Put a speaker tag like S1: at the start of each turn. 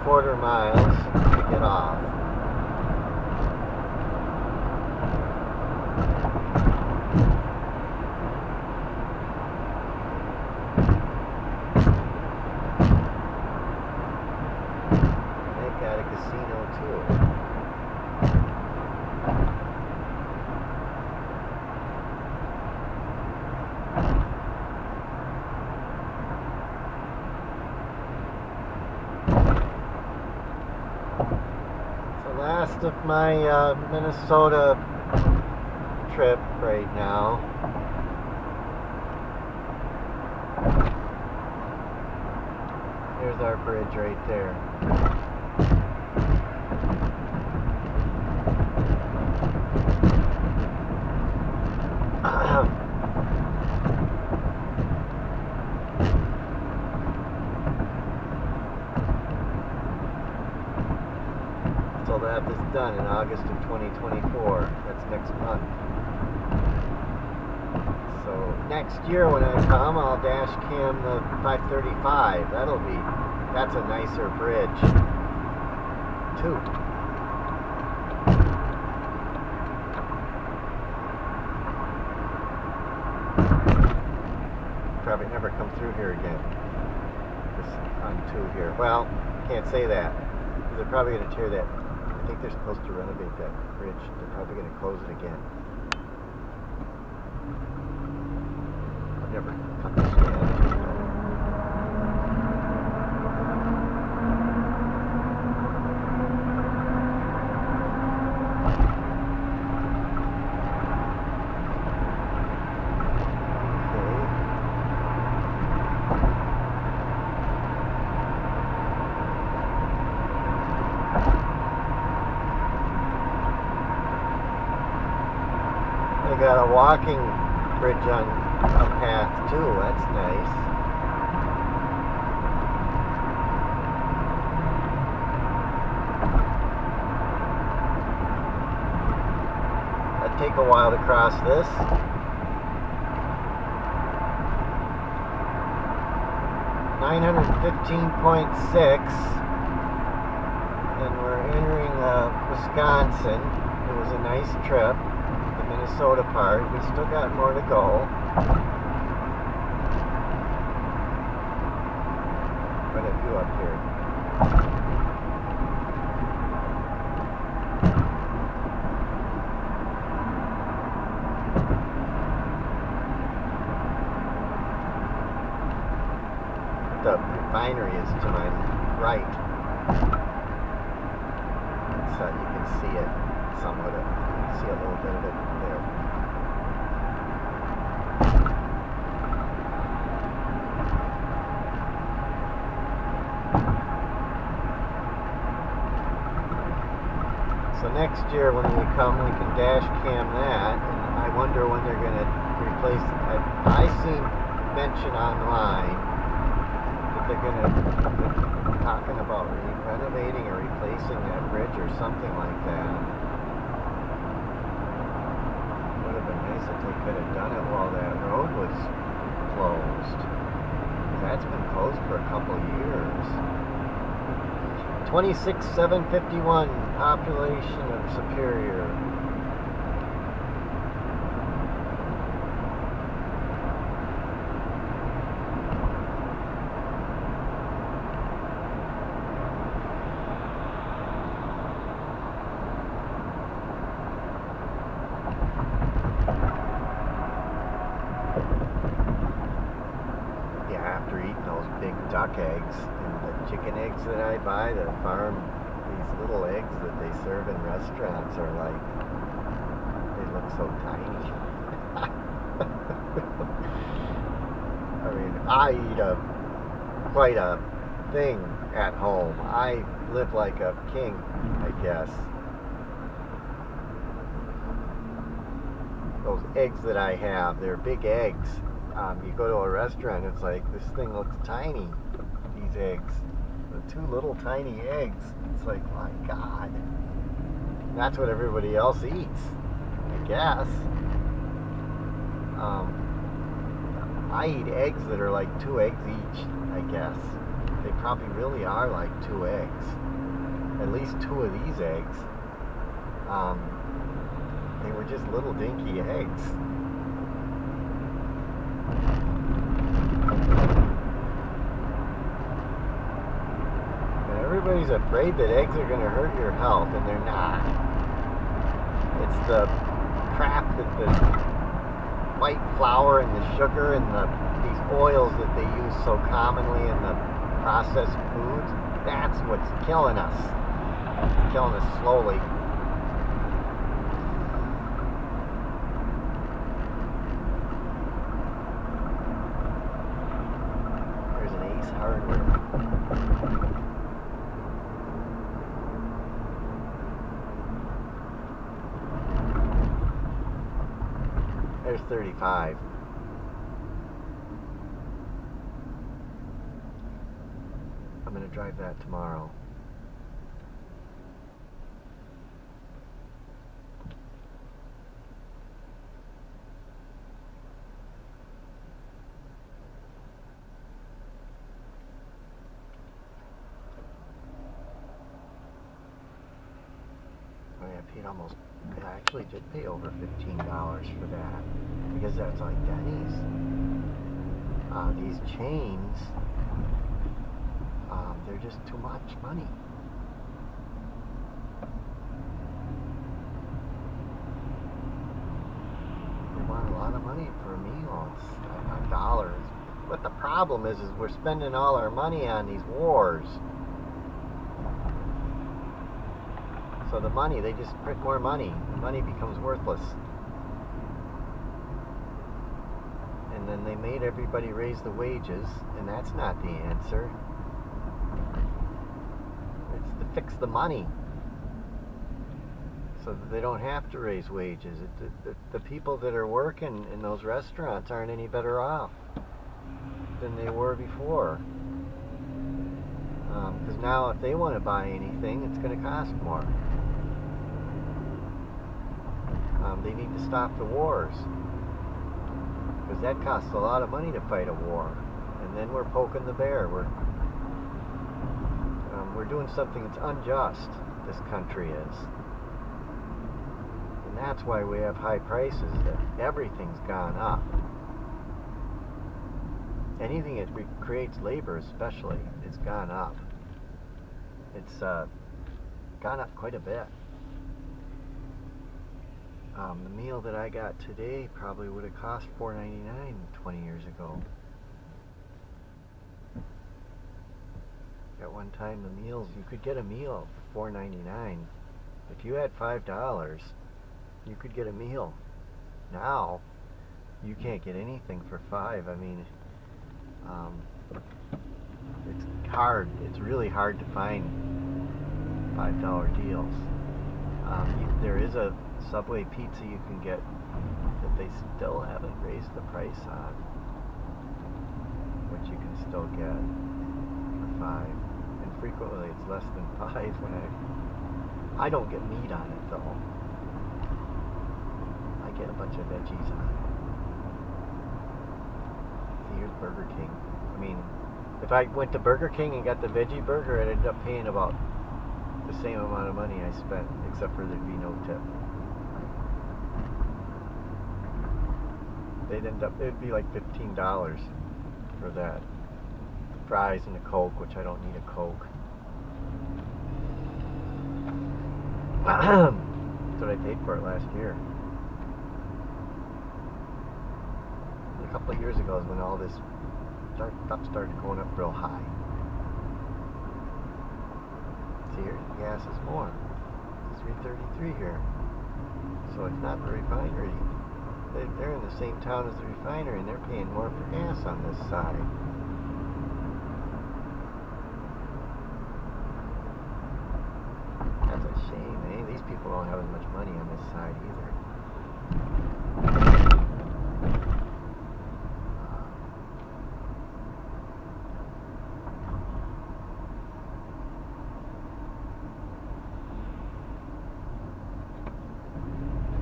S1: 3.25 miles to get off. They've got a casino too. Last of my Minnesota trip right now. Here's our bridge right there. So that is done in August of 2024. That's next month. So next year when I come, I'll dash cam the 535. That's a nicer bridge too. Probably never come through here again. This on 2 here. Well, can't say that. They're probably going to tear that. I think they're supposed to renovate that bridge. They're probably going to close it again. I've never come this way. They got a walking bridge on a path too. That's nice. It'd take a while to cross this. .6, and we're entering Wisconsin. It was a nice trip. Minnesota part. We still got more to go. Quite a view up here. The refinery is to my right. So you can see it somewhat. You can see a little bit of it there. So next year when we come, we can dash cam that, and I wonder when they're going to replace it. I seen mention online that they're going to be talking about renovating or replacing that bridge or something like that. Would have been nice if they could have done it while that road was closed. That's been closed for a couple years. 26,751 population of Superior. Yeah, after eating those big duck eggs and the chicken eggs that I buy, the farm, these little eggs that they serve in restaurants are like, they look so tiny. I mean, I eat quite a thing at home. I live like a king, I guess. Those eggs that I have, they're big eggs. You go to a restaurant, it's like, this thing looks tiny, these eggs. The 2 little tiny eggs. It's like, my God. That's what everybody else eats, I guess. I eat eggs that are like 2 eggs each, I guess. they probably really are like 2 eggs. At least 2 of these eggs. They were just little dinky eggs. And everybody's afraid that eggs are going to hurt your health, and they're not. It's the crap that the white flour and the sugar and these oils that they use so commonly in the processed foods, that's what's killing us. It's killing us slowly. There's an Ace Hardware. There's 35. I'm going to drive that tomorrow. I actually did pay over $15 for that, because that's like Denny's. These chains, they're just too much money. They want a lot of money for a meal. It's $5. But the problem is we're spending all our money on these wars. So the money, they just print more money. The money becomes worthless. And then they made everybody raise the wages, and that's not the answer. It's to fix the money, so that they don't have to raise wages. The people that are working in those restaurants aren't any better off than they were before. Because now if they want to buy anything, it's going to cost more. They need to stop the wars, because that costs a lot of money to fight a war, and then we're poking the bear. We're doing something that's unjust. This country is, and that's why we have high prices. That everything's gone up. Anything that creates labor, especially, it's gone up. It's gone up quite a bit. The meal that I got today probably would have cost $4.99 20 years ago. At one time, the meals, you could get a meal for $4.99. If you had $5, you could get a meal. Now, you can't get anything for $5. I mean, it's hard. It's really hard to find $5 deals. There is a Subway pizza you can get that they still haven't raised the price on, which you can still get for $5, and frequently it's less than $5 when I don't get meat on it though. I get a bunch of veggies on it. See, here's Burger King. I mean, if I went to Burger King and got the veggie burger, I'd end up paying about the same amount of money I spent, except for there'd be no tip. It'd be like $15 for that. Fries and a Coke, which I don't need a Coke. That's what I paid for it last year. A couple of years ago is when all this stuff started going up real high. See here, gas is more. It's $3.33 here. So it's not the refinery. They're in the same town as the refinery, and they're paying more for gas on this side. That's a shame, eh? These people don't have as much money on this side either.